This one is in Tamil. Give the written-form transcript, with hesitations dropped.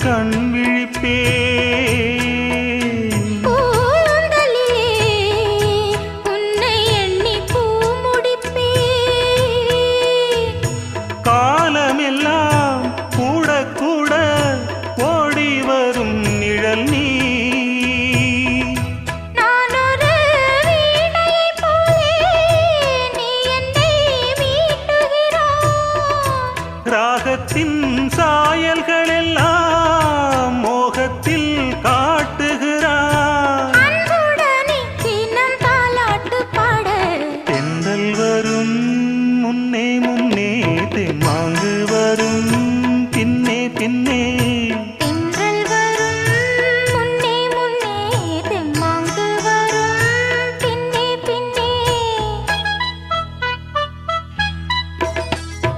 கண் விழிப்பே உன்னை எண்ணி பூ முடிப்பே காலமெல்லாம் கூட கூட ஓடி வரும் நிழல் நீ ராகத்தின் சாயல்கள் எல்லாம்